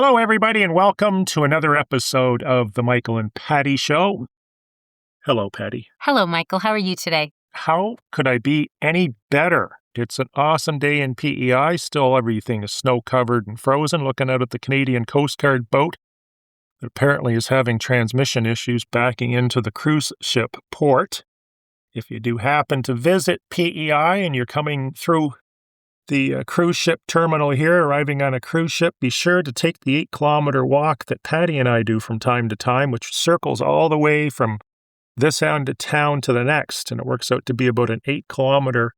Hello, everybody, and welcome to another episode of the Michael and Patty Show. Hello, Patty. Hello, Michael. How are you today? How could I be any better? It's an awesome day in PEI. Still, everything is snow-covered and frozen. Looking out at the Canadian Coast Guard boat that apparently is having transmission issues backing into the cruise ship port. If you do happen to visit PEI and you're coming through the cruise ship terminal here, arriving on a cruise ship, be sure to take the 8-kilometer walk that Patty and I do from time to time, which circles all the way from this end of town to the next. And it works out to be about an 8-kilometer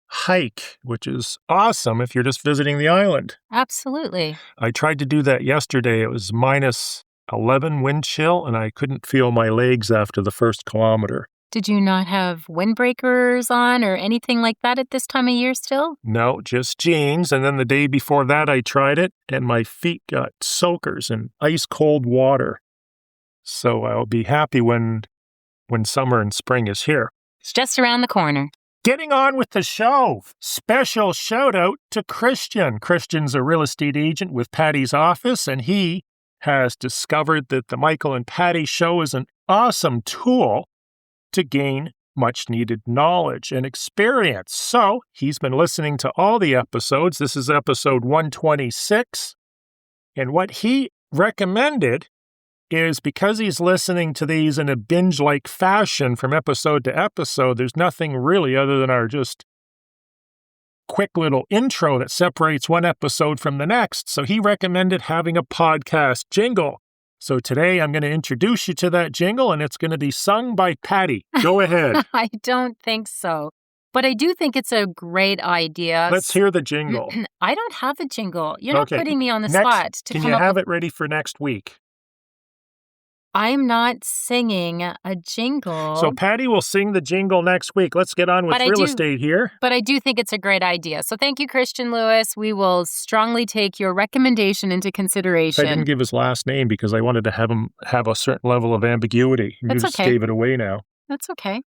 hike, which is awesome if you're just visiting the island. Absolutely. I tried to do that yesterday. It was minus 11 wind chill, and I couldn't feel my legs after the first kilometer. Did you not have windbreakers on or anything like that at this time of year still? No, just jeans. And then the day before that, I tried it, and my feet got soakers in ice cold water. So I'll be happy when summer and spring is here. It's just around the corner. Getting on with the show. Special shout out to Christian. Christian's a real estate agent with Patty's office, and he has discovered that the Michael and Patty Show is an awesome tool to gain much-needed knowledge and experience. So he's been listening to all the episodes. This is episode 126. And what he recommended is, because he's listening to these in a binge-like fashion from episode to episode, there's nothing really other than our just quick little intro that separates one episode from the next. So he recommended having a podcast jingle. So today I'm going to introduce you to that jingle, and it's going to be sung by Patty. Go ahead. I don't think so. But I do think it's a great idea. Let's hear the jingle. I don't have a jingle. You're not putting me on the spot. Can you have it ready for next week? I'm not singing a jingle. So Patty will sing the jingle next week. Let's get on with real estate here. But I do think it's a great idea. So thank you, Christian Lewis. We will strongly take your recommendation into consideration. I didn't give his last name because I wanted to have him have a certain level of ambiguity. You just gave it away now. That's okay.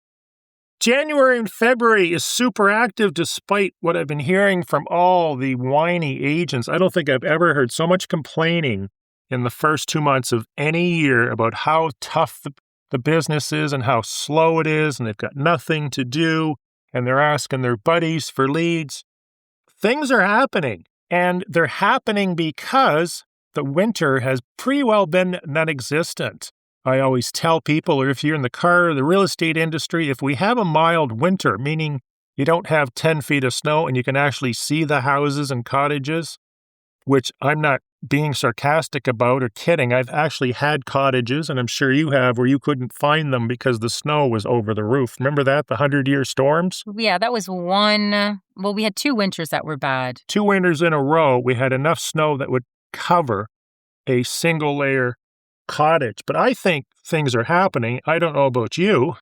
January and February is super active despite what I've been hearing from all the whiny agents. I don't think I've ever heard so much complaining in the first 2 months of any year about how tough the business is and how slow it is, and they've got nothing to do, and they're asking their buddies for leads. Things are happening, and they're happening because the winter has pretty well been non-existent. I always tell people, or if you're in the car or the real estate industry, if we have a mild winter, meaning you don't have 10 feet of snow and you can actually see the houses and cottages, which I'm not being sarcastic about or kidding. I've actually had cottages, and I'm sure you have, where you couldn't find them because the snow was over the roof. Remember that, the 100-year storms? Yeah, that was one. Well, we had 2 winters that were bad. 2 winters in a row, we had enough snow that would cover a single-layer cottage. But I think things are happening. I don't know about you.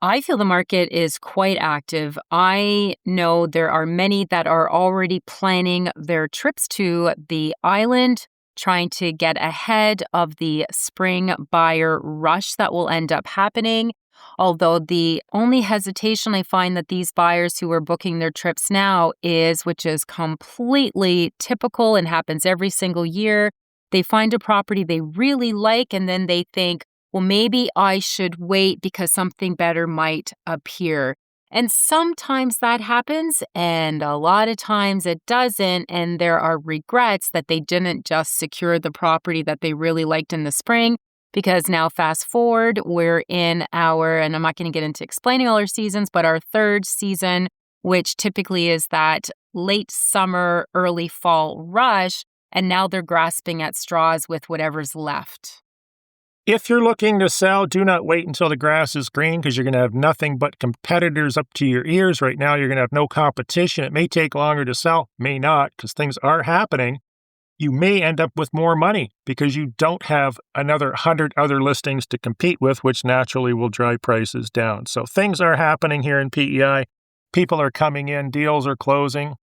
I feel the market is quite active. I know there are many that are already planning their trips to the island, trying to get ahead of the spring buyer rush that will end up happening. Although the only hesitation I find that these buyers who are booking their trips now is, which is completely typical and happens every single year, they find a property they really like and then they think, well, maybe I should wait because something better might appear. And sometimes that happens, and a lot of times it doesn't, and there are regrets that they didn't just secure the property that they really liked in the spring, because now fast forward, we're in our, and I'm not going to get into explaining all our seasons, but our 3rd season, which typically is that late summer, early fall rush, and now they're grasping at straws with whatever's left. If you're looking to sell, do not wait until the grass is green, because you're going to have nothing but competitors up to your ears. Right now, you're going to have no competition. It may take longer to sell, may not, because things are happening. You may end up with more money because you don't have another 100 other listings to compete with, which naturally will drive prices down. So things are happening here in PEI. People are coming in, deals are closing,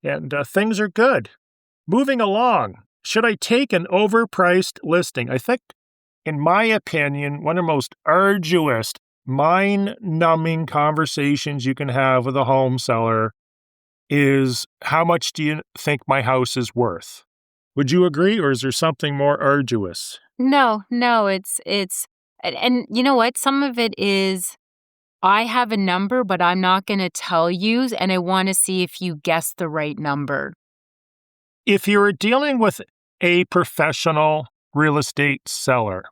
and things are good. Moving along, should I take an overpriced listing? I think, in my opinion, one of the most arduous, mind-numbing conversations you can have with a home seller is, how much do you think my house is worth? Would you agree, or is there something more arduous? No, and you know what? Some of it is I have a number, but I'm not going to tell you, and I want to see if you guess the right number. If you were dealing with a professional real estate seller,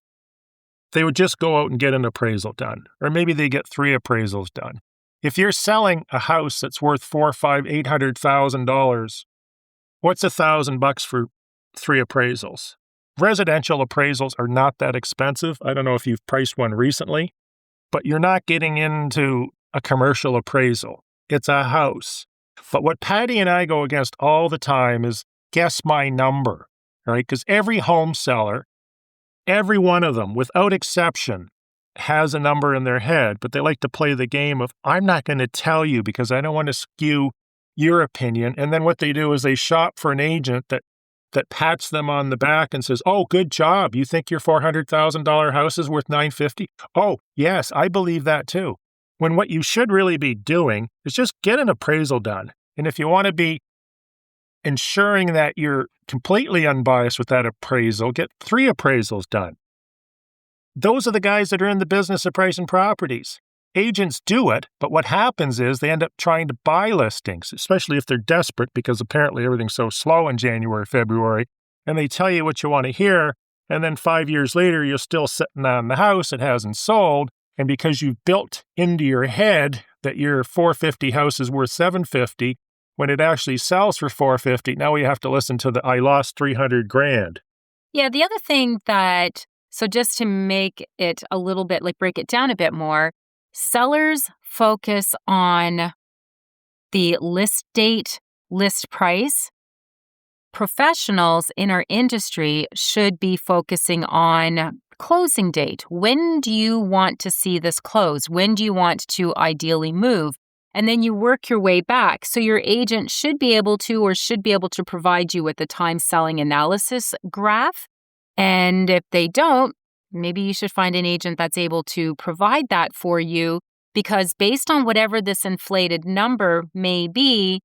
they would just go out and get an appraisal done, or maybe they get 3 appraisals done. If you're selling a house that's worth $800,000, what's $1,000 for 3 appraisals? Residential appraisals are not that expensive. I don't know if you've priced one recently, but you're not getting into a commercial appraisal. It's a house. But what Patty and I go against all the time is guess my number, right? Because every home seller, every one of them, without exception, has a number in their head, but they like to play the game of, I'm not going to tell you because I don't want to skew your opinion. And then what they do is they shop for an agent that pats them on the back and says, oh, good job. You think your $400,000 house is worth $950,000? Oh, yes, I believe that too. When what you should really be doing is just get an appraisal done. And if you want to be ensuring that you're completely unbiased with that appraisal, get 3 appraisals done. Those are the guys that are in the business of pricing properties. Agents do it, but what happens is they end up trying to buy listings, especially if they're desperate because apparently everything's so slow in January, February, and they tell you what you want to hear, and then 5 years later, you're still sitting on the house, it hasn't sold, and because you've built into your head that your $450,000 house is worth $750,000, when it actually sells for $450,000, now we have to listen to the I lost $300,000. Yeah, the other thing so just to make it a little bit, like break it down a bit more, sellers focus on the list date, list price. Professionals in our industry should be focusing on closing date. When do you want to see this close? When do you want to ideally move? And then you work your way back. So your agent should be able to provide you with the time selling analysis graph. And if they don't, maybe you should find an agent that's able to provide that for you, because based on whatever this inflated number may be,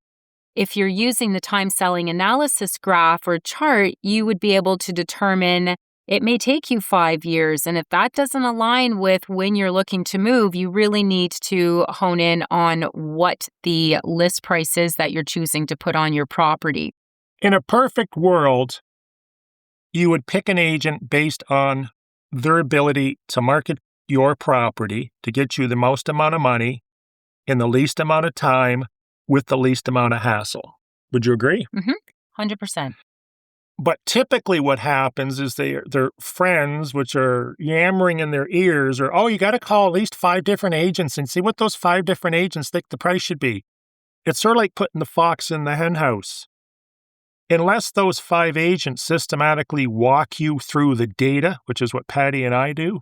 if you're using the time selling analysis graph or chart, you would be able to determine it may take you 5 years. And if that doesn't align with when you're looking to move, you really need to hone in on what the list price is that you're choosing to put on your property. In a perfect world, you would pick an agent based on their ability to market your property to get you the most amount of money in the least amount of time with the least amount of hassle. Would you agree? 100%. But typically what happens is their friends, which are yammering in their ears, are, oh, you got to call at least 5 different agents and see what those 5 different agents think the price should be. It's sort of like putting the fox in the hen house. Unless those 5 agents systematically walk you through the data, which is what Patty and I do,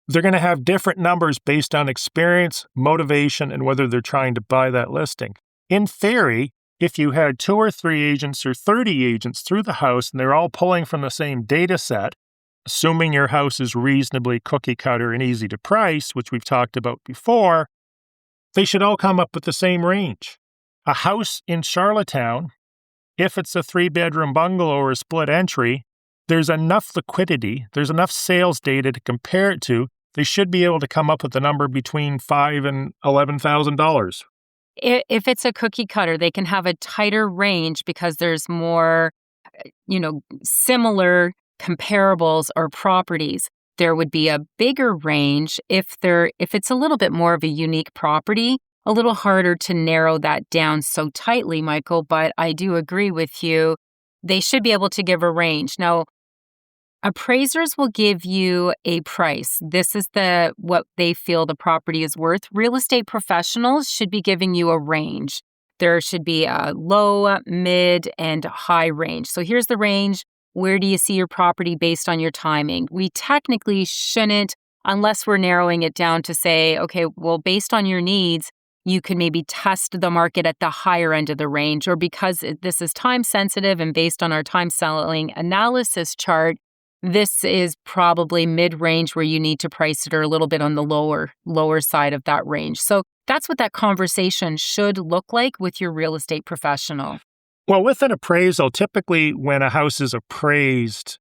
they're going to have different numbers based on experience, motivation, and whether they're trying to buy that listing. In theory, if you had 2 or 3 agents or 30 agents through the house and they're all pulling from the same data set, assuming your house is reasonably cookie cutter and easy to price, which we've talked about before, they should all come up with the same range. A house in Charlottetown, if it's a 3-bedroom bungalow or a split entry, there's enough liquidity, there's enough sales data to compare it to. They should be able to come up with a number between $5,000 and $11,000. If it's a cookie cutter, they can have a tighter range because there's more, similar comparables or properties. There would be a bigger range if it's a little bit more of a unique property. A little harder to narrow that down so tightly, Michael, but I do agree with you. They should be able to give a range. Now, appraisers will give you a price. This is what they feel the property is worth. Real estate professionals should be giving you a range. There should be a low, mid, and high range. So here's the range. Where do you see your property based on your timing? We technically shouldn't, unless we're narrowing it down to say, okay, well, based on your needs, you can maybe test the market at the higher end of the range, or because this is time sensitive and based on our time selling analysis chart, this is probably mid-range where you need to price it or a little bit on the lower side of that range. So that's what that conversation should look like with your real estate professional. Well, with an appraisal, typically when a house is appraised,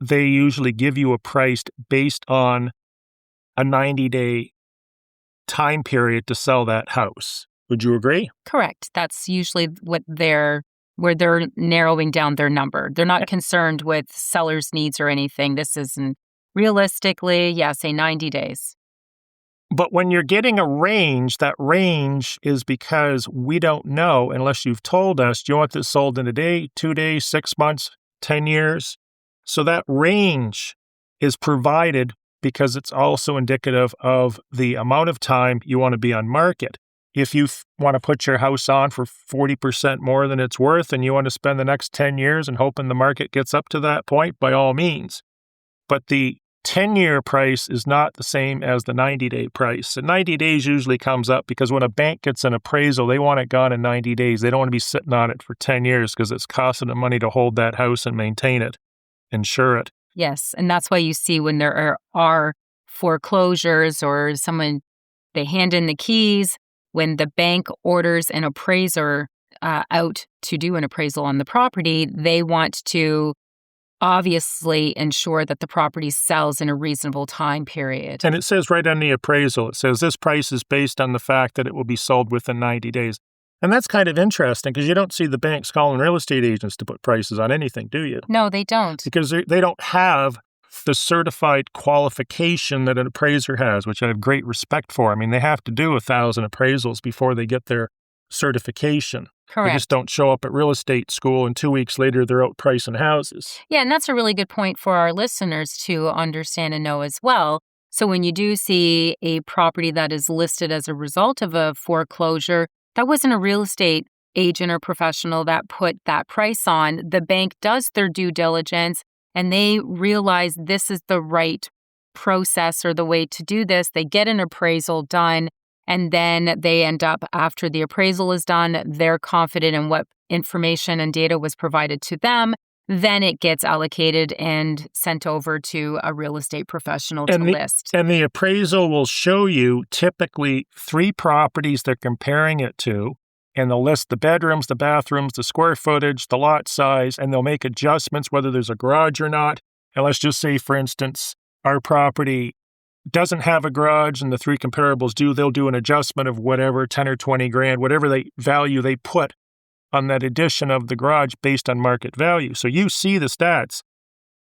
they usually give you a price based on a 90-day time period to sell that house. Would you agree? Correct. That's usually where they're narrowing down their number. They're not concerned with seller's needs or anything. This isn't realistically, say 90 days. But when you're getting a range, that range is because we don't know unless you've told us, do you want this sold in a day, 2 days, 6 months, 10 years? So that range is provided because it's also indicative of the amount of time you want to be on market. If you want to put your house on for 40% more than it's worth and you want to spend the next 10 years and hoping the market gets up to that point, by all means. But the 10-year price is not the same as the 90-day price. The 90 days usually comes up because when a bank gets an appraisal, they want it gone in 90 days. They don't want to be sitting on it for 10 years because it's costing them money to hold that house and maintain it, insure it. Yes, and that's why you see when there are foreclosures or they hand in the keys, when the bank orders an appraiser out to do an appraisal on the property, they want to obviously ensure that the property sells in a reasonable time period. And it says right on the appraisal, it says this price is based on the fact that it will be sold within 90 days. And that's kind of interesting because you don't see the banks calling real estate agents to put prices on anything, do you? No, they don't. Because they don't have the certified qualification that an appraiser has, which I have great respect for. I mean, they have to do 1,000 appraisals before they get their certification. Correct. They just don't show up at real estate school and 2 weeks later they're out pricing houses. Yeah, and that's a really good point for our listeners to understand and know as well. So when you do see a property that is listed as a result of a foreclosure, that wasn't a real estate agent or professional that put that price on. The bank does their due diligence and they realize this is the right process or the way to do this. They get an appraisal done. And then they end up, after the appraisal is done, they're confident in what information and data was provided to them. Then it gets allocated and sent over to a real estate professional to list. And the appraisal will show you typically 3 properties they're comparing it to, and they'll list the bedrooms, the bathrooms, the square footage, the lot size, and they'll make adjustments whether there's a garage or not. And let's just say, for instance, our property doesn't have a garage and the 3 comparables do, they'll do an adjustment of whatever, 10 or 20 grand, whatever value they put on that addition of the garage based on market value. So you see the stats.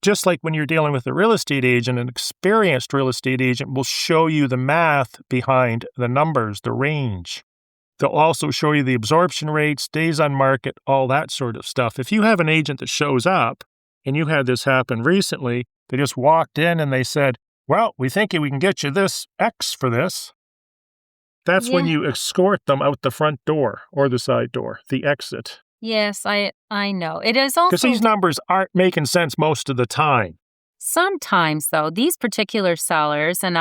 Just like when you're dealing with a real estate agent, an experienced real estate agent will show you the math behind the numbers, the range. They'll also show you the absorption rates, days on market, all that sort of stuff. If you have an agent that shows up, and you had this happen recently, they just walked in and they said, well, we think we can get you this X for this. That's when you escort them out the front door or the side door, the exit. Yes, I know. It is also... Because these numbers aren't making sense most of the time. Sometimes, though, these particular sellers, and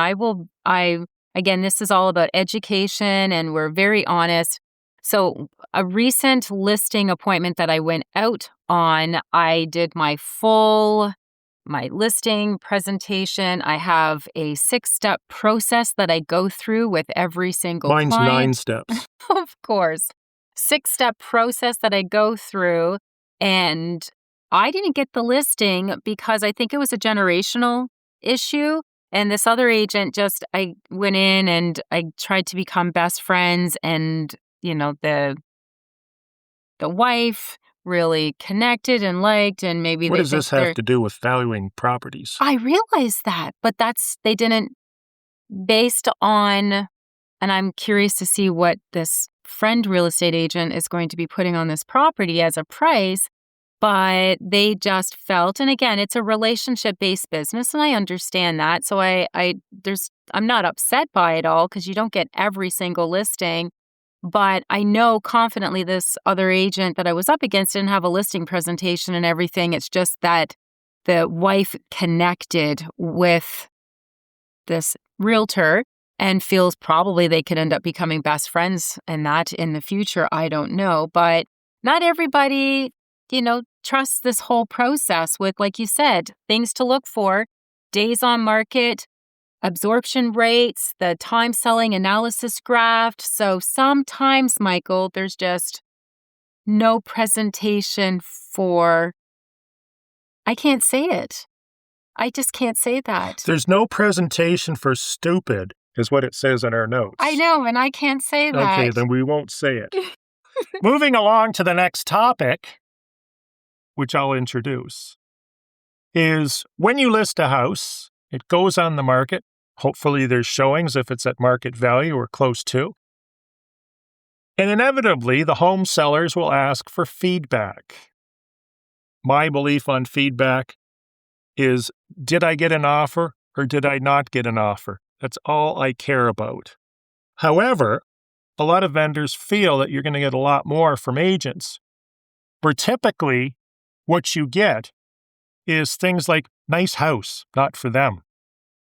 again, this is all about education and we're very honest. So a recent listing appointment that I went out on, I did my listing presentation. I have a 6-step process that I go through with every single client. Mine's 9 steps. Of course. 6-step process that I go through. And I didn't get the listing because I think it was a generational issue. And this other agent I went in and I tried to become best friends. And, the wife really connected and liked, and maybe what does this have to do with valuing properties? I realized that, but they didn't, based on, and I'm curious to see what this friend real estate agent is going to be putting on this property as a price, but they just felt, and again, it's a relationship-based business, and I understand that, so I'm not upset by it all because you don't get every single listing. But I know confidently this other agent that I was up against didn't have a listing presentation and everything. It's just that the wife connected with this realtor and feels probably they could end up becoming best friends and that in the future. I don't know. But not everybody, trusts this whole process with, like you said, things to look for, days on market, absorption rates, the time selling analysis graph. So sometimes, Michael, there's just no presentation for, I can't say it. I just can't say that. There's no presentation for stupid, is what it says in our notes. I know, and I can't say that. Okay, then we won't say it. Moving along to the next topic, which I'll introduce, is when you list a house, it goes on the market. Hopefully there's showings if it's at market value or close to. And inevitably, the home sellers will ask for feedback. My belief on feedback is, did I get an offer or did I not get an offer? That's all I care about. However, a lot of vendors feel that you're going to get a lot more from agents, where typically what you get is things like nice house, not for them.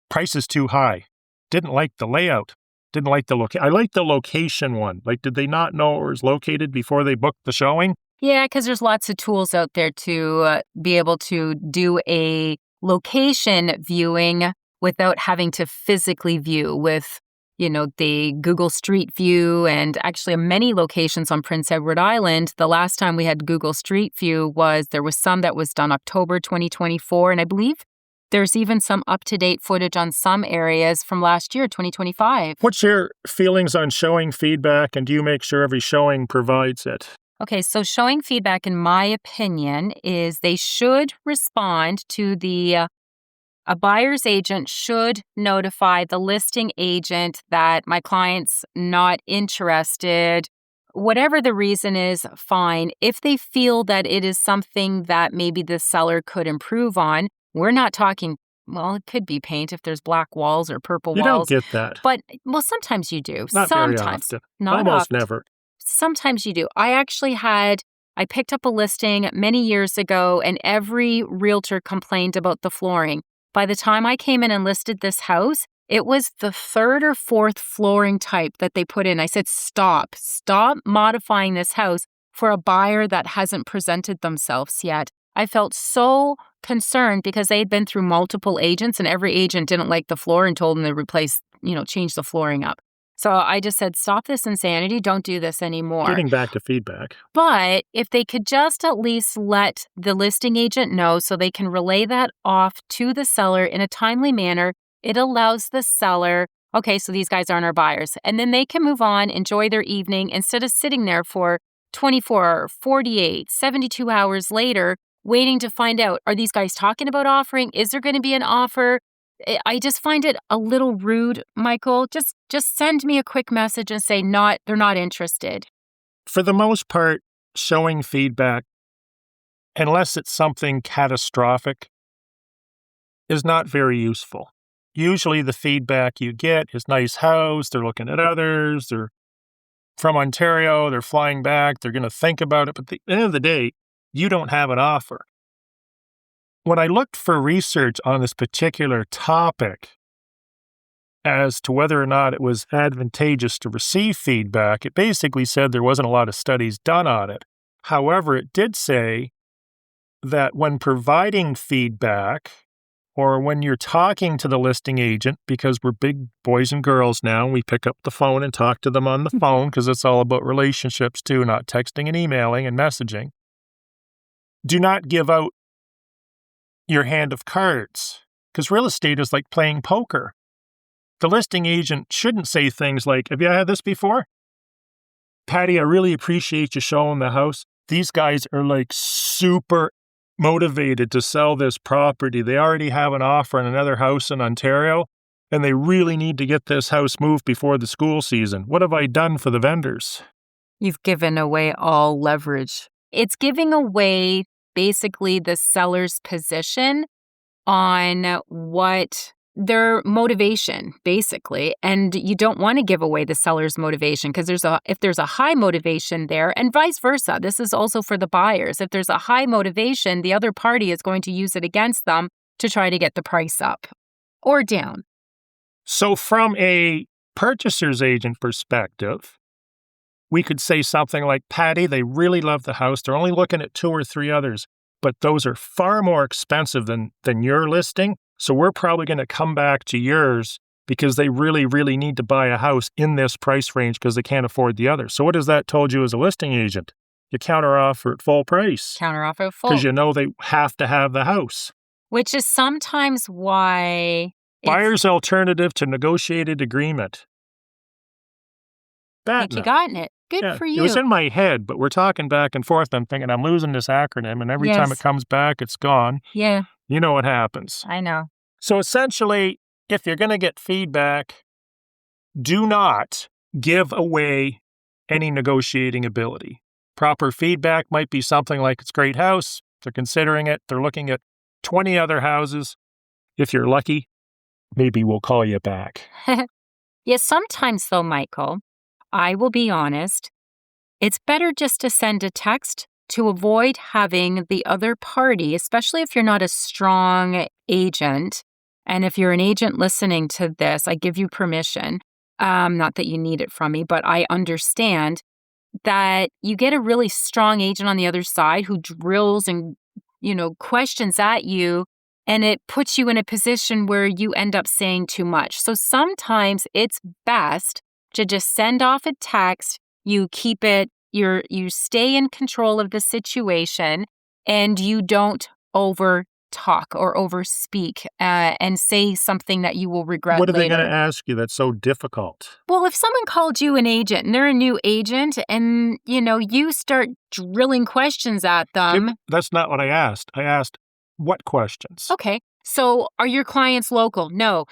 Price is too high. Didn't like the layout. Didn't like the location. I like the location one. Like, did they not know where it was located before they booked the showing? Yeah, because there's lots of tools out there to be able to do a location viewing without having to physically view with, the Google Street View, and actually many locations on Prince Edward Island. The last time we had Google Street View there was some that was done October 2024, and I believe there's even some up-to-date footage on some areas from last year, 2025. What's your feelings on showing feedback, and do you make sure every showing provides it? Okay, so showing feedback, in my opinion, is they should respond to a buyer's agent should notify the listing agent that my client's not interested. Whatever the reason is, fine. If they feel that it is something that maybe the seller could improve on, we're not talking, well, it could be paint if there's black walls or purple You walls. don't get that. But, sometimes you do. Not sometimes. very often. Not Almost often. never. Sometimes you do. I picked up a listing many years ago, and every realtor complained about the flooring. By the time I came in and listed this house, it was the third or fourth flooring type that they put in. I said, stop modifying this house for a buyer that hasn't presented themselves yet. I felt so concerned because they had been through multiple agents, and every agent didn't like the floor and told them to change the flooring up. So I just said, stop this insanity. Don't do this anymore. Getting back to feedback. But if they could just at least let the listing agent know so they can relay that off to the seller in a timely manner, it allows the seller, okay, so these guys aren't our buyers. And then they can move on, enjoy their evening, instead of sitting there for 24, 48, 72 hours later, waiting to find out, are these guys talking about offering? Is there going to be an offer? I just find it a little rude, Michael. Just send me a quick message and say they're not interested. For the most part, showing feedback, unless it's something catastrophic, is not very useful. Usually the feedback you get is nice house, they're looking at others, they're from Ontario, they're flying back, they're going to think about it. But at the end of the day, you don't have an offer. When I looked for research on this particular topic as to whether or not it was advantageous to receive feedback, it basically said there wasn't a lot of studies done on it. However, it did say that when providing feedback, or when you're talking to the listing agent, because we're big boys and girls now, we pick up the phone and talk to them on the phone because it's all about relationships too, not texting and emailing and messaging. Do not give out your hand of cards, because real estate is like playing poker. The listing agent shouldn't say things like, have you had this before? Patty, I really appreciate you showing the house. These guys are like super motivated to sell this property. They already have an offer on another house in Ontario, and they really need to get this house moved before the school season. What have I done for the vendors? You've given away all leverage. It's giving away basically the seller's position on what their motivation, basically. And you don't want to give away the seller's motivation because if there's a high motivation there, and vice versa, this is also for the buyers. If there's a high motivation, the other party is going to use it against them to try to get the price up or down. So from a purchaser's agent perspective, we could say something like, Patty, they really love the house. They're only looking at 2 or 3 others, but those are far more expensive than your listing. So we're probably going to come back to yours because they really, really need to buy a house in this price range because they can't afford the other. So what has that told you as a listing agent? you counteroffer at full price Counteroffer full. because you know they have to have the house. Which is sometimes why Buyer's alternative to negotiated agreement. I think you BATNA. gotten it. Good Yeah, for it you. was in my head, but we're talking back and forth. I'm thinking I'm losing this acronym, and every time it Yes. comes back, it's gone. Yeah, You know what happens. I know. So essentially, if you're going to get feedback, do not give away any negotiating ability. Proper feedback might be something like, it's a great house. They're considering it. They're looking at 20 other houses. If you're lucky, maybe we'll call you back. Yes, sometimes though, Michael, I will be honest, it's better just to send a text to avoid having the other party, especially if you're not a strong agent. And if you're an agent listening to this, I give you permission. Not that you need it from me, but I understand that you get a really strong agent on the other side who drills and, questions at you, and it puts you in a position where you end up saying too much. So sometimes it's best to just send off a text. You keep it, you stay in control of the situation, and you don't over talk or over speak and say something that you will regret What are they later. going to ask you that's so difficult? Well, if someone called you an agent and they're a new agent and, you start drilling questions at them. That's not what I asked. I asked, what questions? Okay. So are your clients local? No.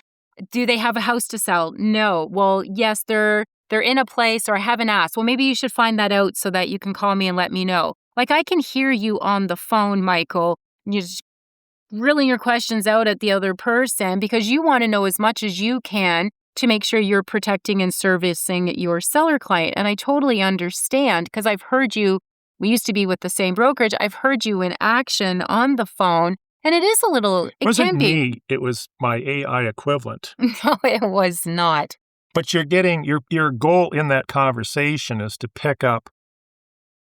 Do they have a house to sell? No. Well, yes, they're in a place, or I haven't asked. Well, maybe you should find that out so that you can call me and let me know. Like, I can hear you on the phone, Michael. You're just drilling your questions out at the other person because you want to know as much as you can to make sure you're protecting and servicing your seller client. And I totally understand because I've heard you, we used to be with the same brokerage, I've heard you in action on the phone, and it is a little, it wasn't can be. me, it was my AI equivalent. No, it was not. But you're getting, your goal in that conversation is to pick up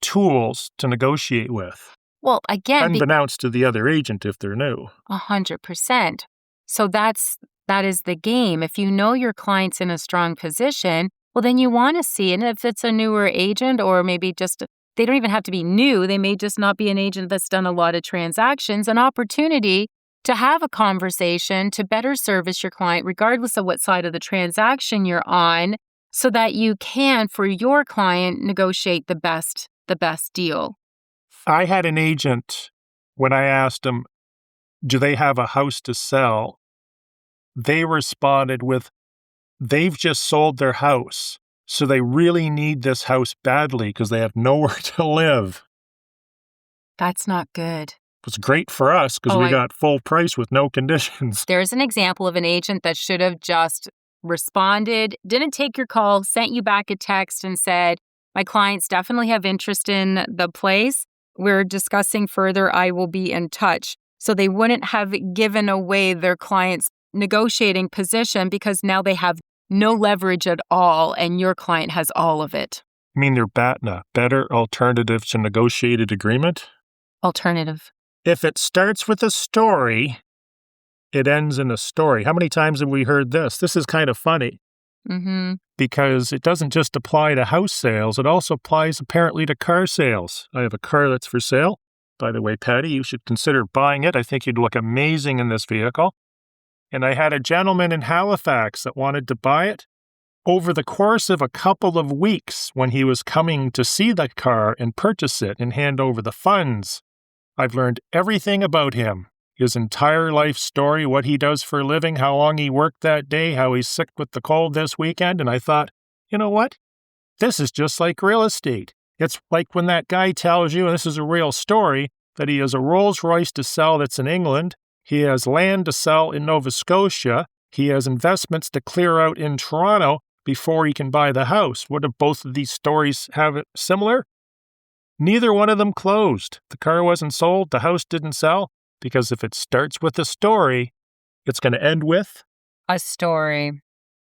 tools to negotiate with. Well, again, Unbeknownst to the other agent if they're new. 100%. So that is the game. If you know your client's in a strong position, well, then you want to see. And if it's a newer agent, or maybe just, they don't even have to be new. They may just not be an agent that's done a lot of transactions, an opportunity to have a conversation to better service your client, regardless of what side of the transaction you're on, so that you can, for your client, negotiate the best deal. I had an agent, when I asked them, do they have a house to sell? They responded with, they've just sold their house, so they really need this house badly because they have nowhere to live. That's not good. It was great for us because we got full price with no conditions. There's an example of an agent that should have just responded, didn't take your call, sent you back a text and said, my clients definitely have interest in the place. We're discussing further. I will be in touch. So they wouldn't have given away their client's negotiating position because now they have no leverage at all and your client has all of it. I mean, they're BATNA, better alternative to negotiated agreement? Alternative. If it starts with a story, it ends in a story. How many times have we heard this? This is kind of funny. Mm-hmm. Because it doesn't just apply to house sales, it also applies apparently to car sales. I have a car that's for sale. By the way, Patty, you should consider buying it. I think you'd look amazing in this vehicle. And I had a gentleman in Halifax that wanted to buy it. Over the course of a couple of weeks, when he was coming to see the car and purchase it and hand over the funds, I've learned everything about him. His entire life story, what he does for a living, how long he worked that day, how he's sick with the cold this weekend. And I thought, you know what? This is just like real estate. It's like when that guy tells you, and this is a real story, that he has a Rolls Royce to sell that's in England. He has land to sell in Nova Scotia. He has investments to clear out in Toronto before he can buy the house. What do both of these stories have it similar? Neither one of them closed. The car wasn't sold. The house didn't sell. Because if it starts with a story, it's going to end with a story.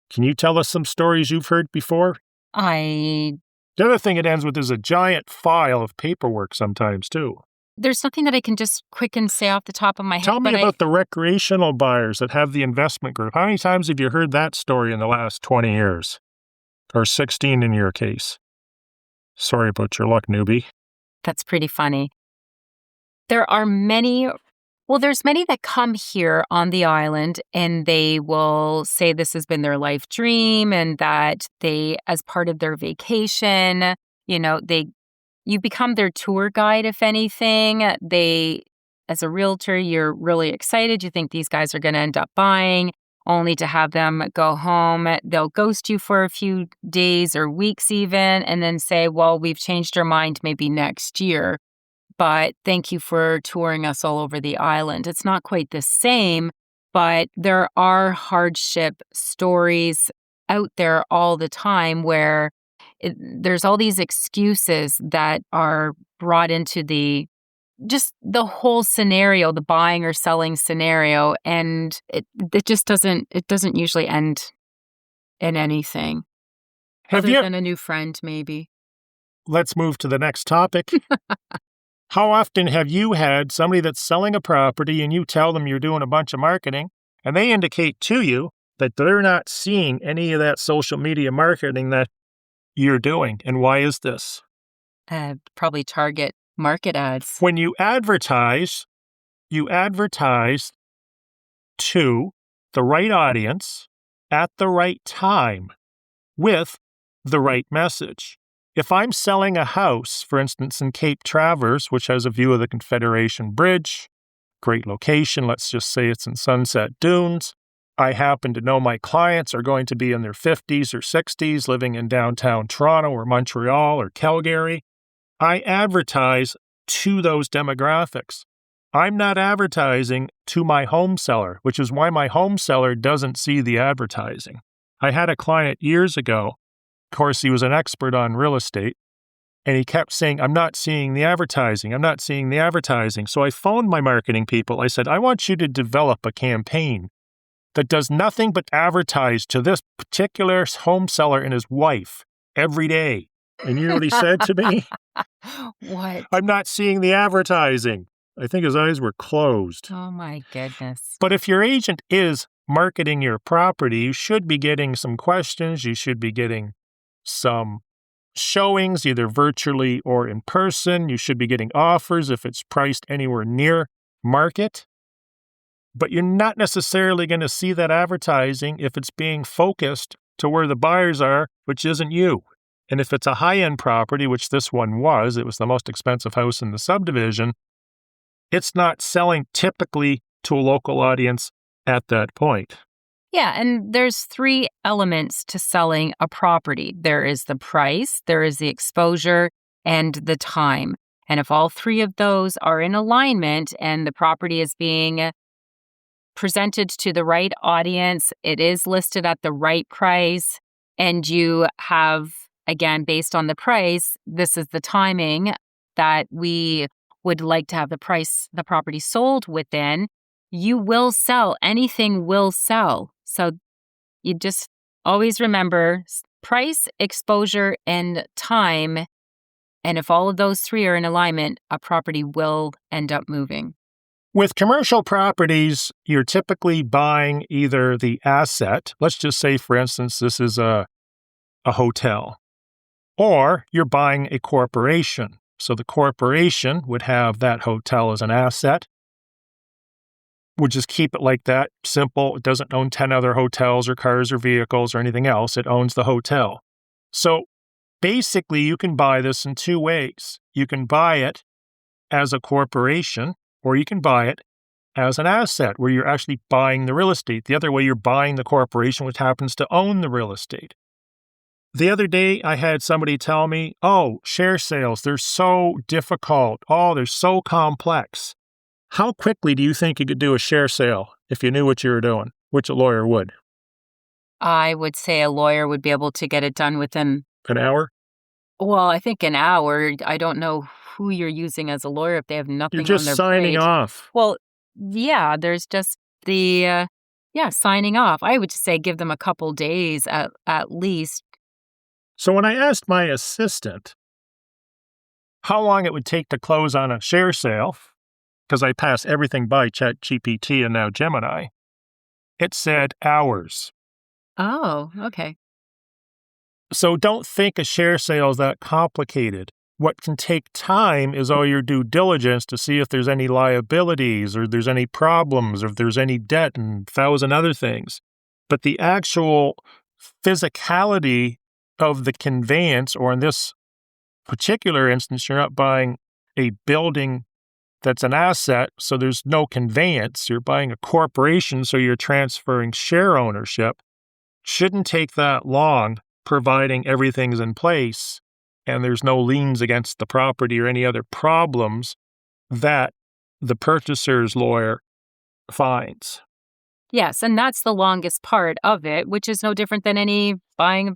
Can you tell us some stories you've heard before? The other thing it ends with is a giant file of paperwork sometimes, too. There's nothing that I can just quick and say off the top of my head. Tell me about the recreational buyers that have the investment group. How many times have you heard that story in the last 20 years? Or 16 in your case? Sorry about your luck, newbie. That's pretty funny. There are many, well, there's many that come here on the island and they will say this has been their life dream and that they, as part of their vacation, you become their tour guide, if anything. As a realtor, you're really excited. You think these guys are going to end up buying, only to have them go home. They'll ghost you for a few days or weeks even, and then say, well, we've changed our mind maybe next year, but thank you for touring us all over the island. It's not quite the same, but there are hardship stories out there all the time where there's all these excuses that are brought into just the whole scenario, the buying or selling scenario, and it doesn't usually end in anything other than a new friend, maybe. Let's move to the next topic. How often have you had somebody that's selling a property and you tell them you're doing a bunch of marketing and they indicate to you that they're not seeing any of that social media marketing that you're doing? And why is this? Probably target market ads. When you advertise to the right audience at the right time with the right message. If I'm selling a house, for instance, in Cape Traverse, which has a view of the Confederation Bridge, great location, let's just say it's in Sunset Dunes, I happen to know my clients are going to be in their 50s or 60s living in downtown Toronto or Montreal or Calgary, I advertise to those demographics. I'm not advertising to my home seller, which is why my home seller doesn't see the advertising. I had a client years ago. Of course, he was an expert on real estate, and he kept saying, I'm not seeing the advertising. I'm not seeing the advertising. So I phoned my marketing people. I said, I want you to develop a campaign that does nothing but advertise to this particular home seller and his wife every day. And you know what he said to me? What? I'm not seeing the advertising. I think his eyes were closed. Oh, my goodness. But if your agent is marketing your property, you should be getting some questions. You should be getting some showings, either virtually or in person. You should be getting offers if it's priced anywhere near market. But you're not necessarily going to see that advertising if it's being focused to where the buyers are, which isn't you. And if it's a high-end property, which this one was, it was the most expensive house in the subdivision, it's not selling typically to a local audience at that point. Yeah, and there's 3 elements to selling a property. There is the price, there is the exposure, and the time. And if all 3 of those are in alignment and the property is being presented to the right audience, it is listed at the right price, and you have, again, based on the price, this is the timing that we would like to have the property sold within, you will sell. Anything will sell. So you just always remember price, exposure, and time. And if all of those 3 are in alignment, a property will end up moving. With commercial properties, you're typically buying either the asset, let's just say, for instance, this is a hotel, or you're buying a corporation. So the corporation would have that hotel as an asset. We'll just keep it like that, simple. It doesn't own 10 other hotels or cars or vehicles or anything else. It owns the hotel. So basically, you can buy this in 2 ways. You can buy it as a corporation, or you can buy it as an asset where you're actually buying the real estate. The other way, you're buying the corporation, which happens to own the real estate. The other day, I had somebody tell me, oh, share sales, they're so difficult. Oh, they're so complex. How quickly do you think you could do a share sale if you knew what you were doing, which a lawyer would? I would say a lawyer would be able to get it done within an hour. Well, I think an hour. I don't know who you're using as a lawyer if they have nothing on their plate. You're just signing off. Well, yeah, there's just the, signing off. I would say give them a couple days at least. So when I asked my assistant how long it would take to close on a share sale, because I pass everything by ChatGPT and now Gemini, it said hours. Oh, okay. So don't think a share sale is that complicated. What can take time is all your due diligence to see if there's any liabilities or there's any problems or if there's any debt and 1,000 other things. But the actual physicality of the conveyance, or in this particular instance, you're not buying a building that's an asset, so there's no conveyance. You're buying a corporation, so you're transferring share ownership. Shouldn't take that long, providing everything's in place and there's no liens against the property or any other problems that the purchaser's lawyer finds. Yes, and that's the longest part of it, which is no different than any buying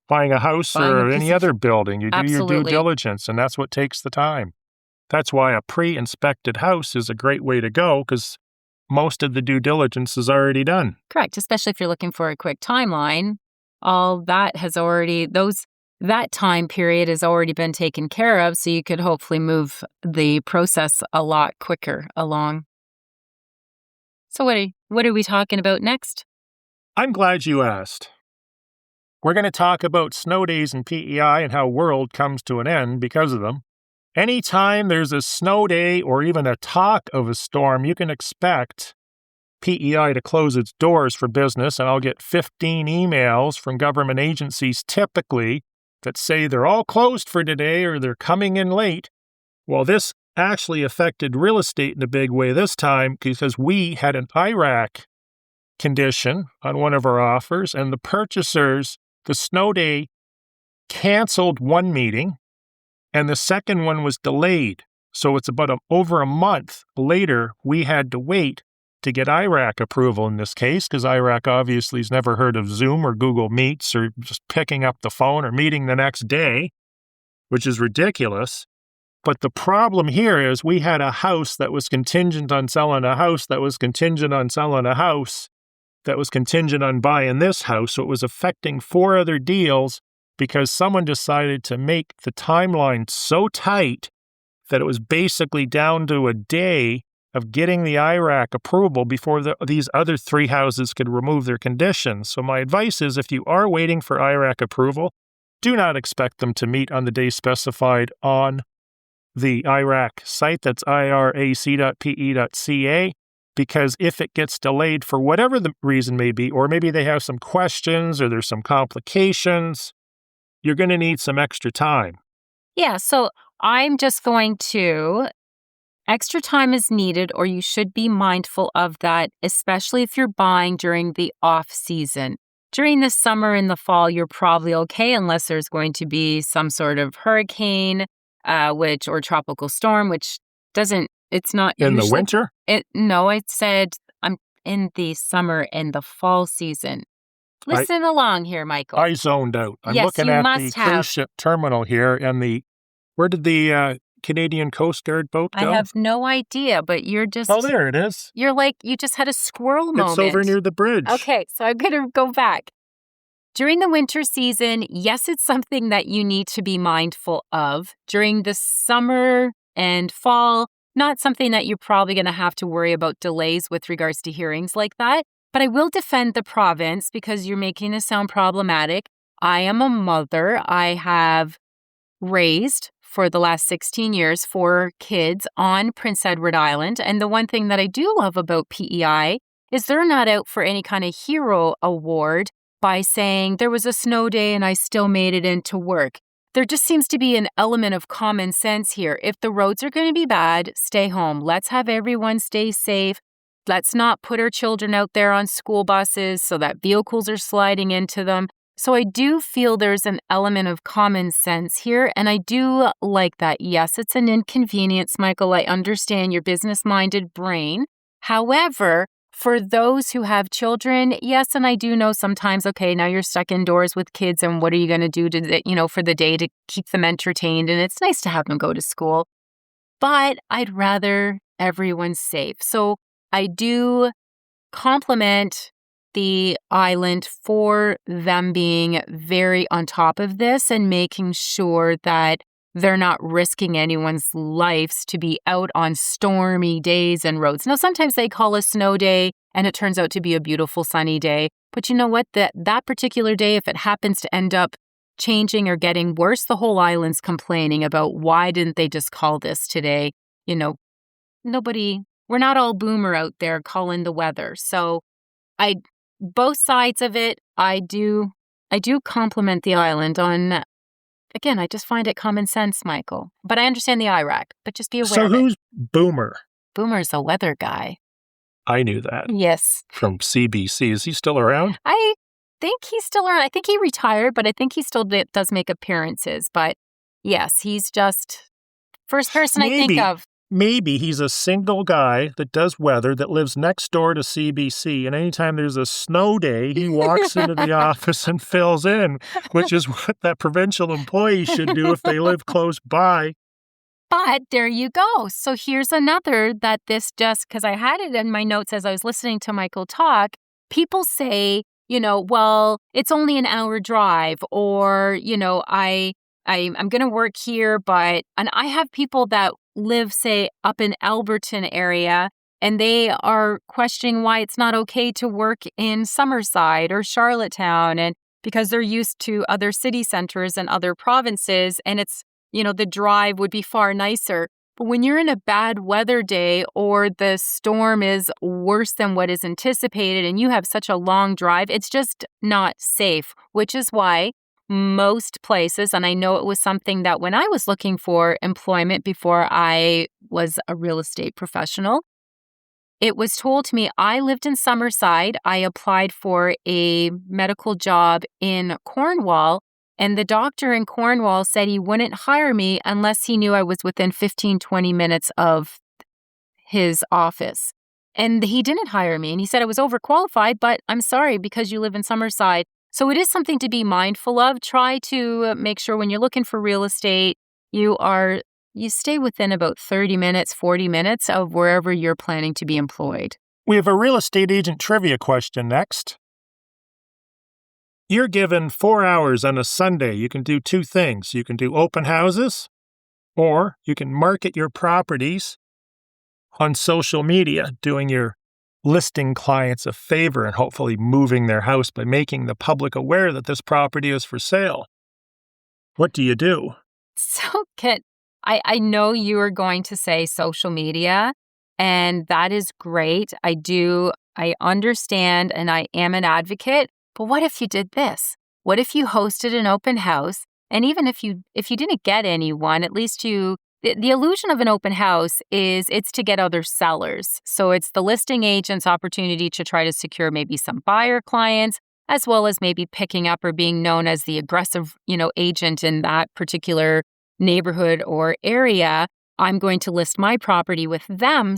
a house Buying a or piece any of- other building. You do your due Absolutely. diligence, and that's what takes the time. That's why a pre-inspected house is a great way to go, because most of the due diligence is already done. Correct, especially if you're looking for a quick timeline. All that has already that time period has already been taken care of, so you could hopefully move the process a lot quicker along. So what are we talking about next? I'm glad you asked. We're going to talk about snow days and PEI and how world comes to an end because of them. Anytime there's a snow day or even a talk of a storm, you can expect PEI to close its doors for business, and I'll get 15 emails from government agencies typically that say they're all closed for today or they're coming in late. Well, this actually affected real estate in a big way this time because we had an IRAC condition on one of our offers, and the purchasers, the snow day, canceled one meeting, and the second one was delayed. So it's about over a month later, we had to wait to get IRAC approval in this case, because IRAC obviously has never heard of Zoom or Google Meets or just picking up the phone or meeting the next day, which is ridiculous. But the problem here is we had a house that was contingent on selling a house that was contingent on selling a house that was contingent on buying this house. So it was affecting 4 other deals because someone decided to make the timeline so tight that it was basically down to a day of getting the IRAC approval before these other 3 houses could remove their conditions. So my advice is, if you are waiting for IRAC approval, do not expect them to meet on the day specified on the IRAC site. That's irac.pe.ca, because if it gets delayed for whatever the reason may be, or maybe they have some questions or there's some complications, you're going to need some extra time. Yeah, so I'm just going to extra time is needed, or you should be mindful of that, especially if you're buying during the off season. During the summer and the fall, you're probably okay, unless there's going to be some sort of hurricane, or tropical storm, which it's not In usually, the winter? No, I said I'm in the summer and the fall season. Listen along here, Michael. I zoned out. I'm Yes, looking you at the must have. cruise ship terminal here, and where did the Canadian Coast Guard boat I go? have no idea, but you're just... Oh, there it is. You're like, you just had a squirrel moment. It's over near the bridge. Okay, so I'm going to go back. During the winter season, yes, it's something that you need to be mindful of. During the summer and fall, not something that you're probably going to have to worry about delays with regards to hearings like that. But I will defend the province because you're making it sound problematic. I am a mother. I have raised for the last 16 years 4 kids on Prince Edward Island. And the one thing that I do love about PEI is they're not out for any kind of hero award by saying there was a snow day and I still made it into work. There just seems to be an element of common sense here. If the roads are going to be bad, stay home. Let's have everyone stay safe. Let's not put our children out there on school buses so that vehicles are sliding into them. So I do feel there's an element of common sense here, and I do like that. Yes, it's an inconvenience, Michael. I understand your business-minded brain. However, for those who have children, yes, and I do know sometimes, okay, now you're stuck indoors with kids, and what are you going to do for the day to keep them entertained? And it's nice to have them go to school, but I'd rather everyone safe. So I do compliment the island for them being very on top of this and making sure that they're not risking anyone's lives to be out on stormy days and roads. Now, sometimes they call a snow day and it turns out to be a beautiful sunny day. But you know what? That particular day, if it happens to end up changing or getting worse. The whole island's complaining about why didn't they just call this today? We're not all boomer out there calling the weather. So both sides of it, I do compliment the island on, again, I just find it common sense, Michael. But I understand the IRAC, but just be aware So of it. who's Boomer? Boomer's a weather guy. I knew that. Yes. From CBC. Is he still around? I think he's still around. I think he retired, but I think he still does make appearances. But yes, he's just first person I think of. Maybe he's a single guy that does weather that lives next door to CBC. And anytime there's a snow day, he walks into the office and fills in, which is what that provincial employee should do if they live close by. But there you go. So here's another that because I had it in my notes as I was listening to Michael talk, people say, well, it's only an hour drive, or, I'm going to work here, and I have people that live, say, up in Alberton area, and they are questioning why it's not okay to work in Summerside or Charlottetown, and because they're used to other city centers and other provinces, and it's, the drive would be far nicer. But when you're in a bad weather day or the storm is worse than what is anticipated and you have such a long drive, it's just not safe, which is why most places, and I know it was something that when I was looking for employment before I was a real estate professional, it was told to me, I lived in Summerside. I applied for a medical job in Cornwall, and the doctor in Cornwall said he wouldn't hire me unless he knew I was within 15, 20 minutes of his office. And he didn't hire me, and he said I was overqualified, but I'm sorry, because you live in Summerside. So it is something to be mindful of. Try to make sure when you're looking for real estate, you stay within about 30 minutes, 40 minutes of wherever you're planning to be employed. We have a real estate agent trivia question next. You're given 4 hours on a Sunday. You can do two things. You can do open houses, or you can market your properties on social media, doing your listing clients a favor and hopefully moving their house by making the public aware that this property is for sale. What do you do? So, Kit, I know you are going to say social media, and that is great. I understand, and I am an advocate, but what if you did this? What if you hosted an open house, and even if you didn't get anyone, at least the illusion of an open house is it's to get other sellers. So it's the listing agent's opportunity to try to secure maybe some buyer clients, as well as maybe picking up or being known as the aggressive, agent in that particular neighborhood or area. I'm going to list my property with them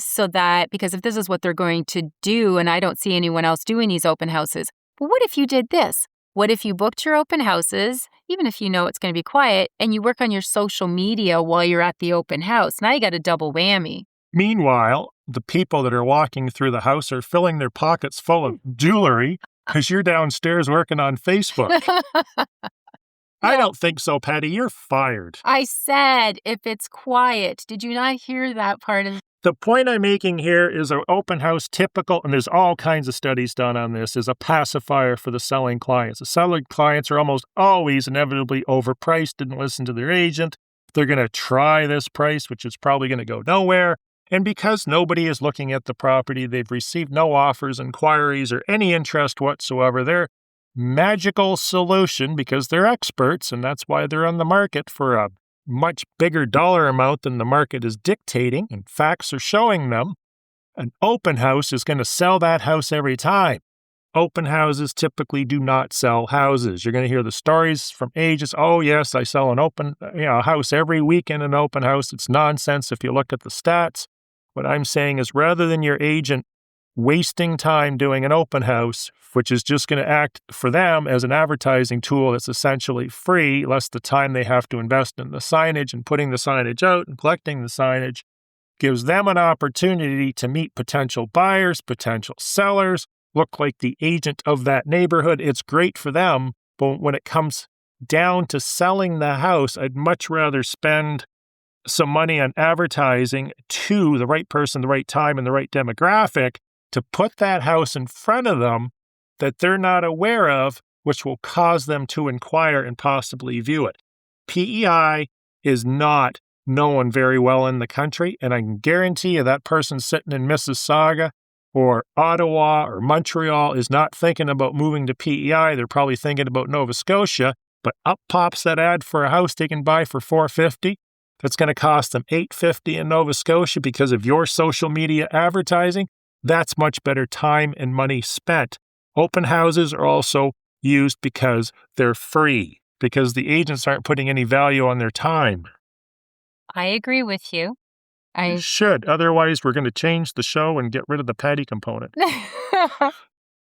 because if this is what they're going to do and I don't see anyone else doing these open houses, well, what if you did this? What if you booked your open houses, even if you know it's going to be quiet, and you work on your social media while you're at the open house? Now you got a double whammy. Meanwhile, the people that are walking through the house are filling their pockets full of jewelry because you're downstairs working on Facebook. I don't think so, Patty. You're fired. I said if it's quiet. Did you not hear that part of The point I'm making here is an open house typical, and there's all kinds of studies done on this, is a pacifier for the selling clients. The selling clients are almost always inevitably overpriced, didn't listen to their agent. They're going to try this price, which is probably going to go nowhere. And because nobody is looking at the property, they've received no offers, inquiries, or any interest whatsoever. Their magical solution, because they're experts, and that's why they're on the market for a much bigger dollar amount than the market is dictating, and facts are showing them, an open house is going to sell that house every time. Open houses typically do not sell houses. You're going to hear the stories from agents. Oh, yes, I sell a house every week in an open house. It's nonsense if you look at the stats. What I'm saying is rather than your agent wasting time doing an open house, which is just going to act for them as an advertising tool that's essentially free, less the time they have to invest in the signage and putting the signage out and collecting the signage, gives them an opportunity to meet potential buyers, potential sellers, look like the agent of that neighborhood. It's great for them, but when it comes down to selling the house, I'd much rather spend some money on advertising to the right person, the right time, and the right demographic to put that house in front of them that they're not aware of which will cause them to inquire and possibly view it. PEI is not known very well in the country, and I can guarantee you that person sitting in Mississauga or Ottawa or Montreal is not thinking about moving to PEI. They're probably thinking about Nova Scotia, but up pops that ad for a house they can buy for $450. That's going to cost them $850 in Nova Scotia because of your social media advertising. That's much better time and money spent. Open houses are also used because they're free, because the agents aren't putting any value on their time. I agree with you. You should. Otherwise, we're going to change the show and get rid of the Patty component.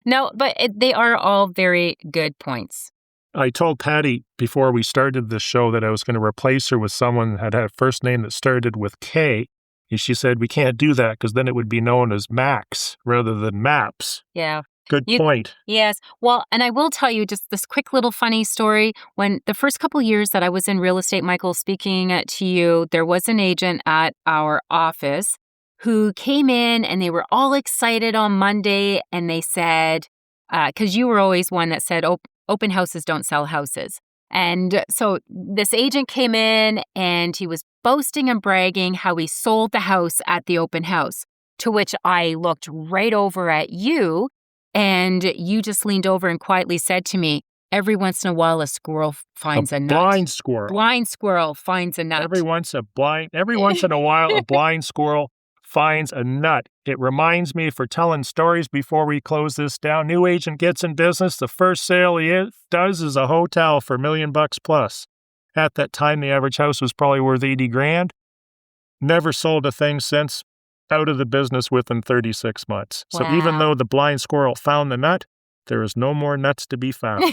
No, but they are all very good points. I told Patty before we started this show that I was going to replace her with someone that had a first name that started with K. And she said, we can't do that because then it would be known as Max rather than Maps. Yeah. Good point. Yes. Well, and I will tell you just this quick little funny story. When the first couple years that I was in real estate, Michael, speaking to you, there was an agent at our office who came in and they were all excited on Monday. And they said, because you were always one that said, open houses don't sell houses. And so this agent came in and he was boasting and bragging how he sold the house at the open house, to which I looked right over at you. And you just leaned over and quietly said to me, every once in a while, a squirrel finds a nut. Blind squirrel. Blind squirrel finds a nut. Every once in a while, a blind squirrel finds a nut. It reminds me, for telling stories before we close this down, new agent gets in business. The first sale he does is a hotel for $1 million plus. At that time, the average house was probably worth $80,000. Never sold a thing since. Out of the business within 36 months. Wow. So even though the blind squirrel found the nut, there is no more nuts to be found.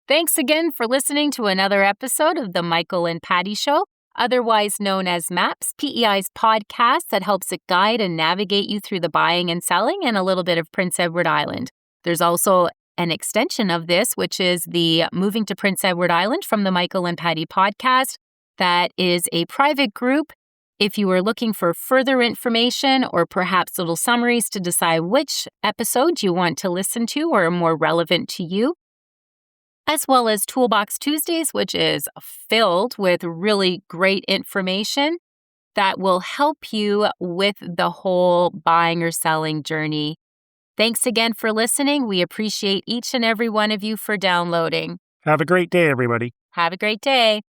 Thanks again for listening to another episode of the Michael and Patty Show, otherwise known as MAPS, PEI's podcast that helps it guide and navigate you through the buying and selling and a little bit of Prince Edward Island. There's also an extension of this, which is the Moving to Prince Edward Island from the Michael and Patty podcast. That is a private group. If you are looking for further information or perhaps little summaries to decide which episode you want to listen to or are more relevant to you, as well as Toolbox Tuesdays, which is filled with really great information that will help you with the whole buying or selling journey. Thanks again for listening. We appreciate each and every one of you for downloading. Have a great day, everybody. Have a great day.